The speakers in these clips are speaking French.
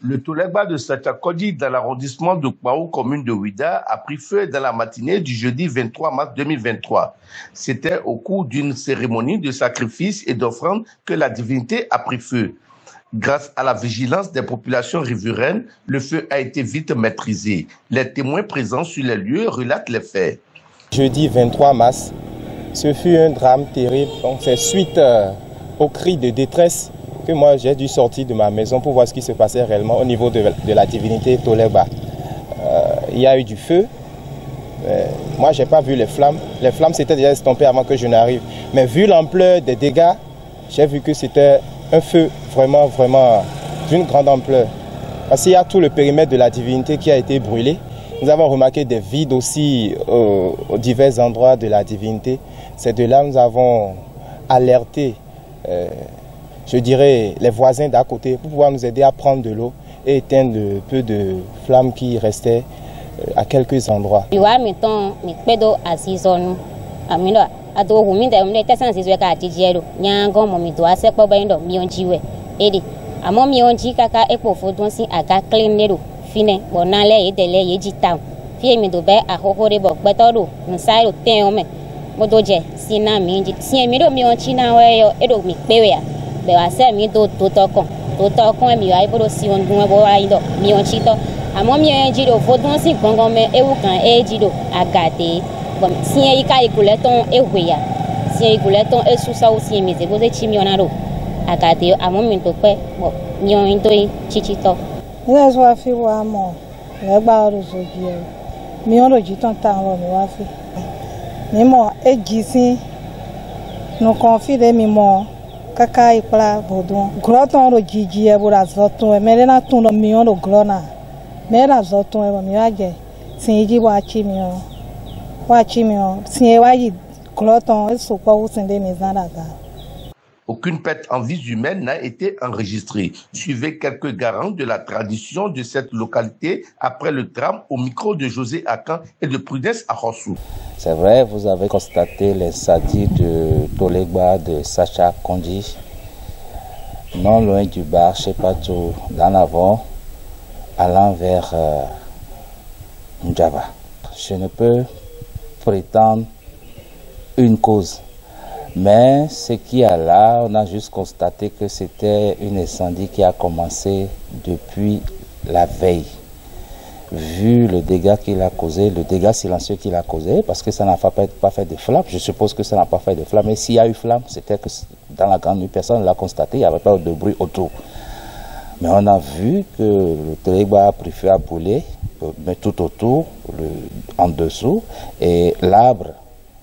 Le Tolegba de Sachakodi dans l'arrondissement de Kwaou, commune de Ouida, a pris feu dans la matinée du jeudi 23 mars 2023. C'était au cours d'une cérémonie de sacrifice et d'offrande que la divinité a pris feu. Grâce à la vigilance des populations riveraines, le feu a été vite maîtrisé. Les témoins présents sur les lieux relatent les faits. Jeudi 23 mars, ce fut un drame terrible. C'est suite aux cris de détresse que moi j'ai dû sortir de ma maison pour voir ce qui se passait réellement au niveau de la divinité Tolegba. Il y a eu du feu. Moi j'ai pas vu les flammes. Les flammes s'étaient déjà estompées avant que je n'arrive. Mais vu l'ampleur des dégâts, j'ai vu que c'était un feu vraiment d'une grande ampleur. Parce qu'il y a tout le périmètre de la divinité qui a été brûlé. Nous avons remarqué des vides aussi aux divers endroits de la divinité. C'est de là que nous avons alerté je dirais, les voisins d'à côté pour pouvoir nous aider à prendre de l'eau et éteindre le peu de flammes qui restaient à quelques endroits. Kaka ipla bodon groton ro jiji e bora zoton e merena tun lo mion ro glona mera zoton e mi waje sinji wa chi mi sin e wa yi groton e so pa o sin de mi zanaga. Aucune perte en vie humaine n'a été enregistrée. Suivez quelques garants de la tradition de cette localité après le drame au micro de José Akan et de Prudence Arossou. C'est vrai, vous avez constaté l'incendie de Tolegba de Sachakodi, non loin du bar chez Patou, d'en avant, allant vers Ndjaba. Je ne peux prétendre une cause. Mais ce qu'il y a là, on a juste constaté que c'était un incendie qui a commencé depuis la veille. Vu le dégât qu'il a causé, le dégât silencieux qu'il a causé, parce que ça n'a pas fait de flamme, je suppose que ça n'a pas fait de flamme. Et s'il y a eu flamme, c'était que dans la grande nuit, personne ne l'a constaté, il n'y avait pas de bruit autour. Mais on a vu que le Tolegba a pris feu à brûler, mais tout autour, en dessous, et l'arbre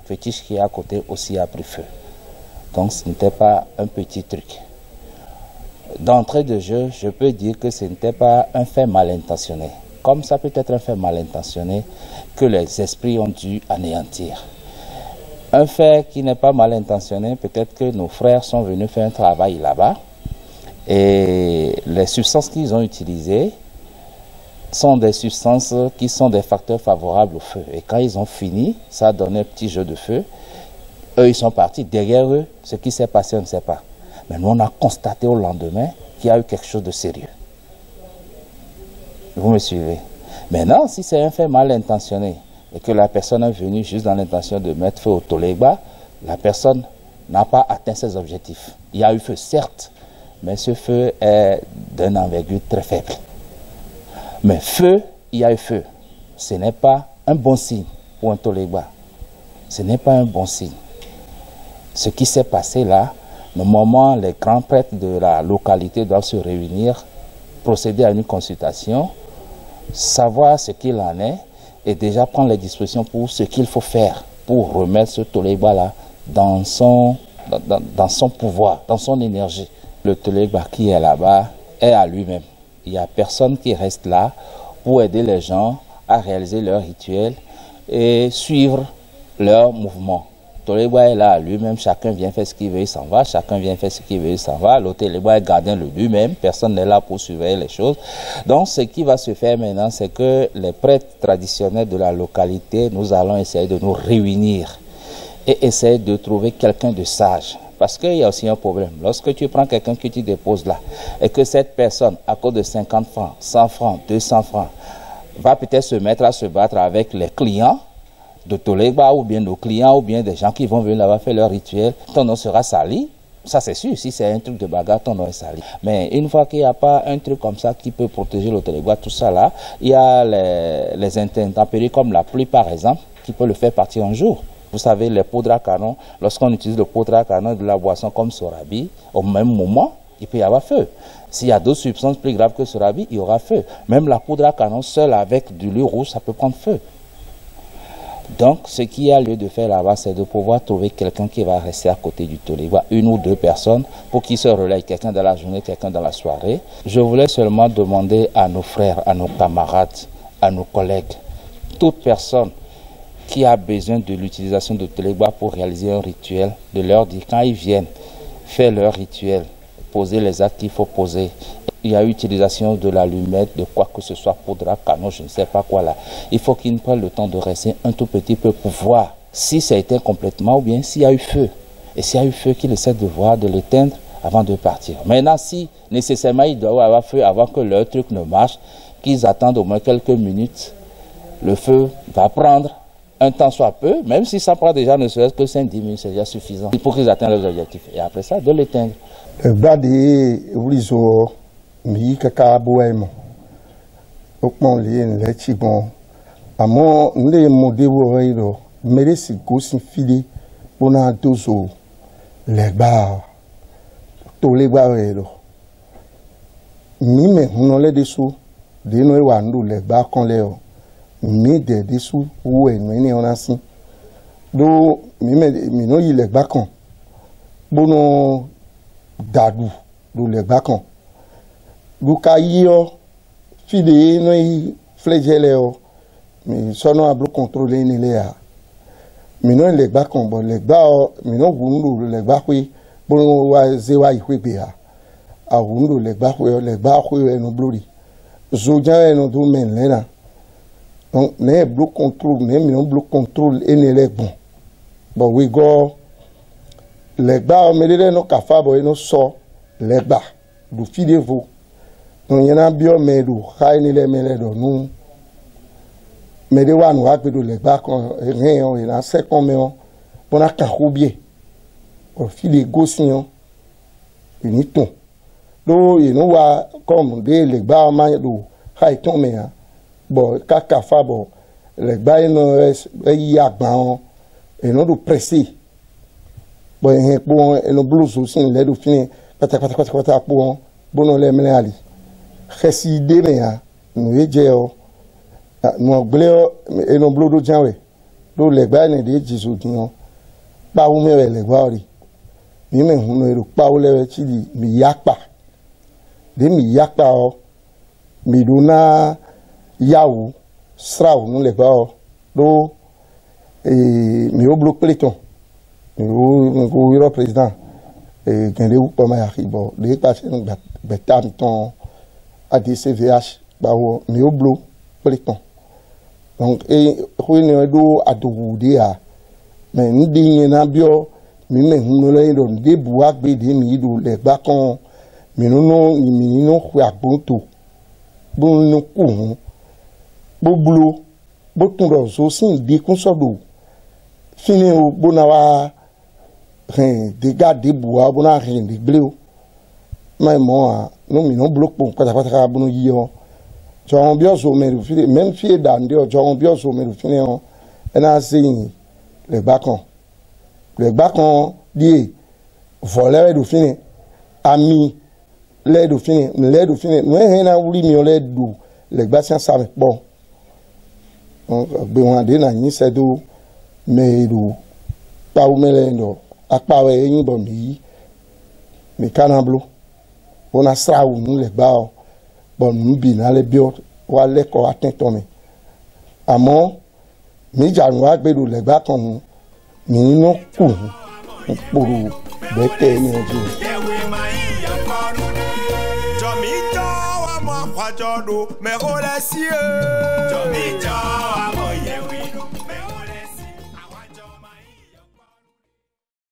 fétiche qui est à côté aussi a pris feu. Donc ce n'était pas un petit truc. D'entrée de jeu, je peux dire que ce n'était pas un fait mal intentionné. Comme ça peut être un fait mal intentionné que les esprits ont dû anéantir. Un fait qui n'est pas mal intentionné, peut-être que nos frères sont venus faire un travail là-bas et les substances qu'ils ont utilisées sont des substances qui sont des facteurs favorables au feu. Et quand ils ont fini, ça a donné un petit jeu de feu. Eux, ils sont partis. Derrière eux, ce qui s'est passé, on ne sait pas. Mais nous, on a constaté au lendemain qu'il y a eu quelque chose de sérieux. Vous me suivez? Maintenant, si c'est un fait mal intentionné et que la personne est venue juste dans l'intention de mettre feu au Tolegba, la personne n'a pas atteint ses objectifs. Il y a eu feu, certes, mais ce feu est d'une envergure très faible. Mais feu, il y a eu feu. Ce n'est pas un bon signe pour un Tolegba. Ce n'est pas un bon signe. Ce qui s'est passé là, normalement, les grands prêtres de la localité doivent se réunir, procéder à une consultation, savoir ce qu'il en est et déjà prendre les dispositions pour ce qu'il faut faire pour remettre ce Tolegba là dans son pouvoir, dans son énergie. Le Tolegba qui est là-bas est à lui-même. Il n'y a personne qui reste là pour aider les gens à réaliser leurs rituels et suivre leurs mouvements. Tolegba est là à lui-même, chacun vient faire ce qu'il veut, il s'en va, chacun vient faire ce qu'il veut, il s'en va. Le Tolegba est gardien de lui-même, personne n'est là pour surveiller les choses. Donc ce qui va se faire maintenant, c'est que les prêtres traditionnels de la localité, nous allons essayer de nous réunir et essayer de trouver quelqu'un de sage Parce qu'il y a aussi un problème. Lorsque tu prends quelqu'un que tu déposes là, et que cette personne, à cause de 50 francs, 100 francs, 200 francs, va peut-être se mettre à se battre avec les clients de Tolegba, ou bien nos clients, ou bien des gens qui vont venir là-bas faire leur rituel, ton nom sera sali. Ça c'est sûr, si c'est un truc de bagarre, ton nom est sali. Mais une fois qu'il n'y a pas un truc comme ça qui peut protéger le Tolegba, tout ça là, il y a les intempéries comme la pluie par exemple, qui peut le faire partir un jour. Vous savez, les poudres à canon, lorsqu'on utilise le poudre à canon de la boisson comme Sorabi, au même moment, il peut y avoir feu. S'il y a d'autres substances plus graves que Sorabi, il y aura feu. Même la poudre à canon seule avec du lait rouge, ça peut prendre feu. Donc, ce qu'il y a lieu de faire là-bas, c'est de pouvoir trouver quelqu'un qui va rester à côté du Tolegba, une ou deux personnes, pour qu'ils se relaient, quelqu'un dans la journée, quelqu'un dans la soirée. Je voulais seulement demander à nos frères, à nos camarades, à nos collègues, toute personne qui a besoin de l'utilisation de Tolegba pour réaliser un rituel, de leur dire quand ils viennent faire leur rituel, poser les actes qu'il faut poser. Il y a utilisation de l'allumette, de quoi que ce soit, poudre à canon, je ne sais pas quoi là. Il faut qu'ils prennent le temps de rester un tout petit peu pour voir si ça a été complètement ou bien s'il y a eu feu. Et s'il y a eu feu, qu'ils essaient de voir, de l'éteindre avant de partir. Maintenant, si nécessairement il doit y avoir feu avant que leur truc ne marche, qu'ils attendent au moins quelques minutes, le feu va prendre un temps soit peu, même si ça prend déjà ne serait-ce que 5-10 minutes, c'est déjà suffisant. Il faut qu'ils atteignent leurs objectifs. Et après ça, de l'éteindre. Le badi ulizo mi kaka boemo. Okmon lien le chibon. Amo nle modewo reiro. Meresi gosin fili bona dozo legba. To legba reiro. Mi me hunole desu. Deno e wandu legba kon leo. Mi de desu où est nous on a si do mi no yi le gbakan bono dadu do le gbakan du ka yo fide no yi flejele o mi sono ablo contrôler ni le a mi no le gbakan bo le gba o mi no gundu le gba pe bono wa ze wa yi pe a gundu le gba ko e no blori zo ja e no do men le na. Donc, les blocs contrôle, les blocs contrôle et les bons. Bon, oui, go, les bas, mais les nos cafards, et nos sorts, les bas, du fil vous. Donc, il y en a bien, mais du rail, les mêlés de nous. Mais les ouans, nous avons les bas, rien, il y a 5 ans, on a qu'un roubier. Au fil des gossins, il n'y a pas. Donc, il y a comme des les bas, mais du rail tombé. Bon, kaka fa bon, les bails no y a ban et non de pressé. Bon, et no blues aussi les do fini pata pour bon les mele ali. Xesi de me ya, no eje o. No gleo et no blues do janwe. Do les bails ne de jisu dion. Pa u me les gwari. Ni me hu no pa u le chi di mi yakpa. De mi yakpa o. Mi duna Yahoo, Srao, nous les gars, do, mais au bloc peloton, au président, et gagner ou pas mal bon, les passer nous bêtam ton ADCVH, bah mais au bloc peloton. Donc, et oui, nous do à doudia, mais nous disons n'a bio, mais nous les donnons des bois, des midou, les bacons, mais nous quoi bon tout, bon nous courons. Bobulo, botundo zosin di konsodo. Fini o bonawa ren de garde bois bona ren de bleu. Mais moi, non mi non bloc pour kwata bono yiyo. Jon bioso me du fini même fie dande o jon bioso me du fini on. Na sin le bacon. Le bacon di voler du fini. Ami le du fini, le du fini. Nous hen wuli mi le du le gbasan sa bon. On a des nanis, c'est d'où, mais d'où, pas où melendo, à part une bonne vie, mais canablo, on a ça où nous les bas, bon, nous bien, les bio, ou à l'école à t'entendre. À mon, mais j'en vois que les bas comme nous, nous, pour bête, Jodo, me relation.